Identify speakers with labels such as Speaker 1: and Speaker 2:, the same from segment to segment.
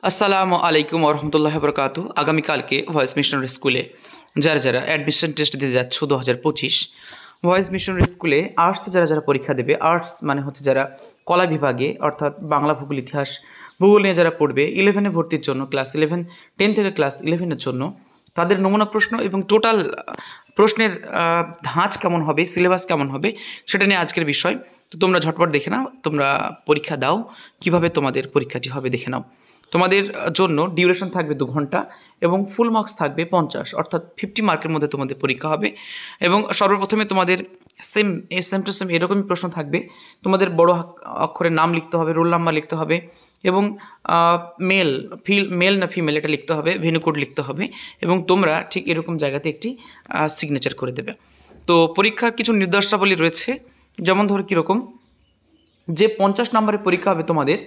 Speaker 1: আসসালামু আলাইকুম ওরহমতুল্লাহ বরকাতু। আগামীকালকে ভয়েস মিশনারি স্কুলে যারা যারা অ্যাডমিশন টেস্ট দিতে যাচ্ছ 2025 ভয়েস মিশনারি স্কুলে আর্টসে যারা যারা পরীক্ষা দেবে, আর্টস মানে হচ্ছে যারা কলা বিভাগে অর্থাৎ বাংলা, ভূগোল, ইতিহাস, ভূগোল নিয়ে যারা পড়বে 11-এ ভর্তির জন্য, ক্লাস 11 10 থেকে ক্লাস 11-এর জন্য তাদের নমুনা প্রশ্ন এবং টোটাল প্রশ্নের ধাঁচ কেমন হবে, সিলেবাস কেমন হবে সেটা নিয়ে আজকের বিষয়। তো তোমরা ঝটপট দেখে নাও, তোমরা পরীক্ষা দাও, কিভাবে তোমাদের পরীক্ষাটি হবে দেখে নাও। তোমাদের জন্য ডিউরেশন থাকবে 2 ঘন্টা এবং ফুল মার্কস থাকবে 50, অর্থাৎ 50 মার্কের মধ্যে তোমাদের পরীক্ষা হবে। এবং সর্বপ্রথমে তোমাদের সেম টু সেম এরকমই প্রশ্ন থাকবে। তোমাদের বড় অক্ষরে নাম লিখতে হবে, রোল নাম্বার লিখতে হবে এবং মেল না ফিমেল এটা লিখতে হবে, ভেন্যু কোড লিখতে হবে এবং তোমরা ঠিক এরকম জায়গাতে একটি সিগনেচার করে দেবে। তো পরীক্ষার কিছু নির্দেশাবলী রয়েছে, যেমন ধরো কীরকম, যে 50 নম্বরের পরীক্ষা হবে তোমাদের,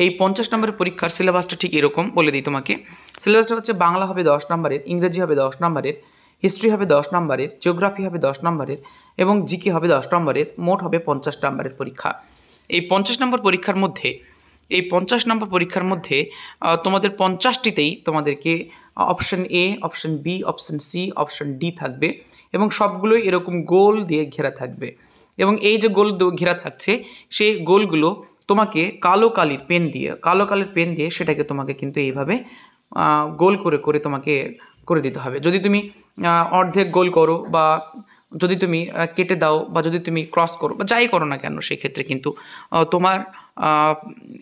Speaker 1: এই 50 নম্বরের পরীক্ষার সিলেবাসটা ঠিক এরকম বলে দিই তোমাকে। সিলেবাসটা হচ্ছে বাংলা হবে 10 নম্বরের, ইংরেজি হবে 10 নম্বরের, হিস্ট্রি হবে 10 নম্বরের, জিওগ্রাফি হবে 10 নম্বরের এবং জিকে হবে 10 নম্বরের। মোট হবে 50 নম্বরের পরীক্ষা। এই 50 নম্বর পরীক্ষার মধ্যে তোমাদের 50টিতেই তোমাদেরকে option A, option B, option C, option D থাকবে এবং সবগুলোই এরকম গোল দিয়ে ঘেরা থাকবে। এবং এই যে গোল ঘেরা থাকছে, সেই গোলগুলো তোমাকে কালো কালির পেন দিয়ে সেটাকে তোমাকে কিন্তু এইভাবে গোল করে করে তোমাকে করে দিতে হবে। যদি তুমি অর্ধেক গোল করো বা যদি তুমি কেটে দাও বা যদি তুমি ক্রস করো বা যাই করো না কেন, সেই ক্ষেত্রে কিন্তু তোমার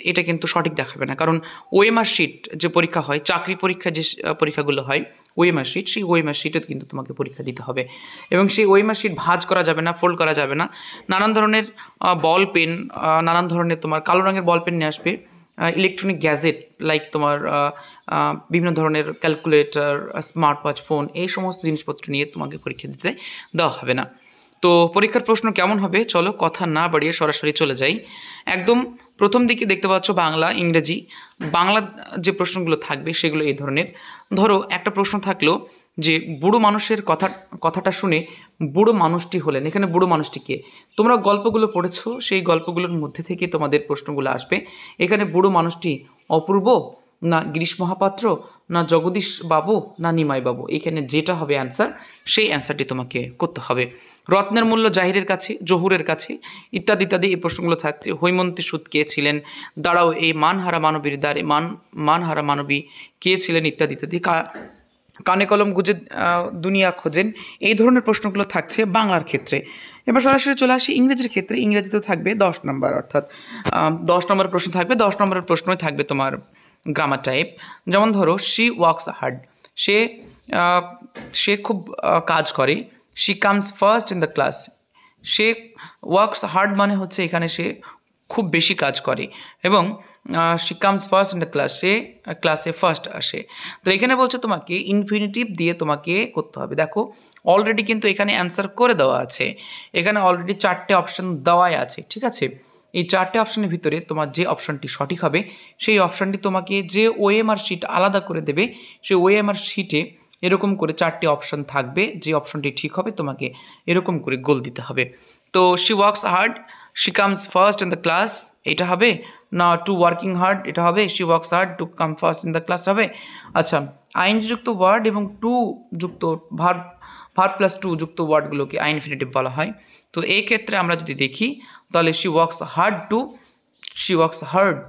Speaker 1: এটা কিন্তু সঠিক দেখাবে না। কারণ ওএমআর শিট যে পরীক্ষা হয়, চাকরি পরীক্ষা যে পরীক্ষাগুলো হয় ওএমআর শিট, সেই ওএমআর শিটে কিন্তু তোমাকে পরীক্ষা দিতে হবে এবং সেই ওএমআর শিট ভাঁজ করা যাবে না, ফোল্ড করা যাবে না। নানান ধরনের বল পেন, নানান ধরনের তোমার কালো রঙের বল পেন নিয়ে আসবে। ইলেকট্রনিক গ্যাজেট লাইক তোমার বিভিন্ন ধরনের ক্যালকুলেটর, স্মার্ট ওয়াচ, ফোন, এই সমস্ত জিনিসপত্র নিয়ে তোমাকে পরীক্ষা দিতে দেওয়া হবে না। তো পরীক্ষার প্রশ্ন কেমন হবে, চলো কথা না বাড়িয়ে সরাসরি চলে যাই। একদম প্রথম দিকে দেখতে পাচ্ছ বাংলা, ইংরেজি। বাংলা যে প্রশ্নগুলো থাকবে সেগুলো এই ধরনের। ধরো একটা প্রশ্ন থাকলো যে বুড়ো মানুষের কথাটা শুনে বুড়ো মানুষটি হলেন, এখানে বুড়ো মানুষটি কে? তোমরা গল্পগুলো পড়েছো, সেই গল্পগুলোর মধ্যে থেকে তোমাদের প্রশ্নগুলো আসবে। এখানে বুড়ো মানুষটি অপূর্ব না গিরিশ মহাপাত্র না জগদীশ বাবু না নিমাই বাবু, এখানে যেটা হবে অ্যান্সার, সেই অ্যান্সারটি তোমাকে করতে হবে। রত্নের মূল্য জাহিরের কাছে, জহুরের কাছে, ইত্যাদি ইত্যাদি এই প্রশ্নগুলো থাকছে। হৈমন্তী সুদ কে ছিলেন? দাঁড়াও এই মানহারা মানবীর দ্বারে মানহারা মানবী কে ছিলেন? ইত্যাদি ইত্যাদি। কানে কলম গুজে দুনিয়া খোঁজেন, এই ধরনের প্রশ্নগুলো থাকছে বাংলার ক্ষেত্রে। এবার সরাসরি চলে আসি ইংরেজির ক্ষেত্রে। ইংরেজিতেও থাকবে 10 নম্বর, অর্থাৎ 10 নম্বরের প্রশ্ন থাকবে। 10 নম্বরের প্রশ্নই থাকবে তোমার গ্রামার টাইপ। যেমন ধরো শি ওয়ার্কস হার্ড, সে খুব কাজ করে। She comes first in the class, সে ওয়ার্কস হার্ড মানে হচ্ছে এখানে সে খুব বেশি কাজ করে এবং she comes first in the class, সে ক্লাসে ফার্স্ট আসে। তো এখানে বলছে তোমাকে ইনফিনিটিভ দিয়ে তোমাকে করতে হবে। দেখো অলরেডি কিন্তু এখানে অ্যান্সার করে দেওয়া আছে, এখানে অলরেডি 4টে অপশান দেওয়াই আছে, ঠিক আছে? এই 4টে অপশানের ভিতরে তোমার যে অপশানটি সঠিক হবে সেই অপশানটি তোমাকে যে ওএমআর শিট আলাদা করে দেবে, সেই ওএমআর শিটে এরকম করে 4টে অপশান থাকবে, যে অপশানটি ঠিক হবে তোমাকে এরকম করে গোল দিতে হবে। তো she works hard, she comes first in the class, এটা হবে না টু ওয়ার্কিং হার্ড, এটা হবে she works hard to come first in the class হবে। আচ্ছা, আইনযুক্ত ওয়ার্ড এবং টু যুক্ত ভার্ব প্লাস টু যুক্ত ওয়ার্ডগুলোকে আইনফিনিটিভ বলা হয়। তো এই ক্ষেত্রে আমরা যদি দেখি তাহলে she works hard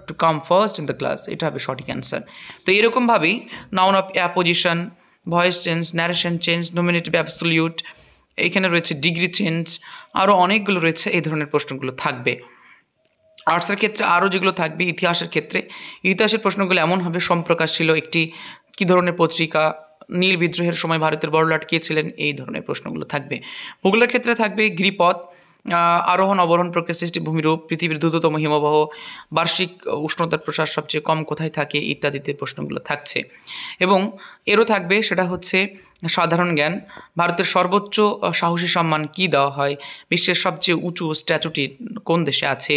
Speaker 1: to come first in the class, এটা হবে সঠিক অ্যান্সার। তো এরকমভাবেই noun of apposition, voice change, narration change, nominative absolute, এইখানে রয়েছে ডিগ্রি চেঞ্জ, আরও অনেকগুলো রয়েছে, এই ধরনের প্রশ্নগুলো থাকবে। আর্টসের ক্ষেত্রে আরও যেগুলো থাকবে, ইতিহাসের প্রশ্নগুলো এমন হবে, সম্প্রকাশ ছিল একটি কী ধরনের পত্রিকা, নীল বিদ্রোহের সময় ভারতের বড়লাট কে ছিলেন, এই ধরনের প্রশ্নগুলো থাকবে। ভূগোলের ক্ষেত্রে থাকবে গিরিপথ, আরোহণ অবরোহণ প্রক্রিয়া, সৃষ্টি, ভূমিরূপ, পৃথিবীর দ্রুততম হিমবাহ, বার্ষিক উষ্ণতার প্রসার সবচেয়ে কম কোথায় থাকে, ইত্যাদিতে প্রশ্নগুলো থাকছে। এবং এরও থাকবে, সেটা হচ্ছে সাধারণ জ্ঞান। ভারতের সর্বোচ্চ সাহসী সম্মান কি দেওয়া হয়? বিশ্বের সবচেয়ে উঁচু স্ট্যাচুটি কোন দেশে আছে?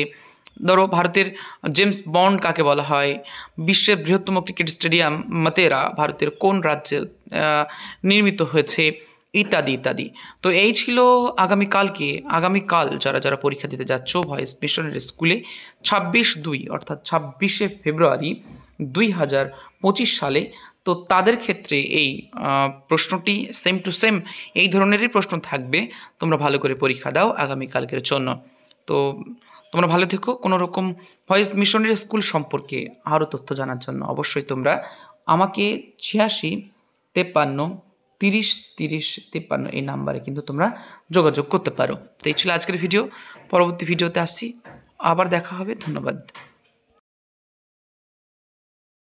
Speaker 1: ধরো ভারতের জেমস বন্ড কাকে বলা হয়? বিশ্বের বৃহত্তম ক্রিকেট স্টেডিয়াম মাতেরা ভারতের কোন রাজ্যে নির্মিত হয়েছে? ইত্যাদি ইত্যাদি। তো এই ছিল আগামীকাল যারা যারা পরীক্ষা দিতে যাচ্ছ ভয়েস মিশনারি স্কুলে 26/2 অর্থাৎ 26শে ফেব্রুয়ারি 2025 সালে, তো তাদের ক্ষেত্রে এই প্রশ্নটি সেম টু সেম এই ধরনেরই প্রশ্ন থাকবে। তোমরা ভালো করে পরীক্ষা দাও আগামীকালকের জন্য। তো তোমরা ভালো থেকো। কোনো রকম ভয়েস মিশনারি স্কুল সম্পর্কে আরও তথ্য জানার জন্য অবশ্যই তোমরা আমাকে 86 53 30 30 53 এই নাম্বারে কিন্তু তোমরা যোগাযোগ করতে পারো। তো এই ছিল আজকের ভিডিও। পরবর্তী ভিডিওতে আসছি, আবার দেখা হবে। ধন্যবাদ।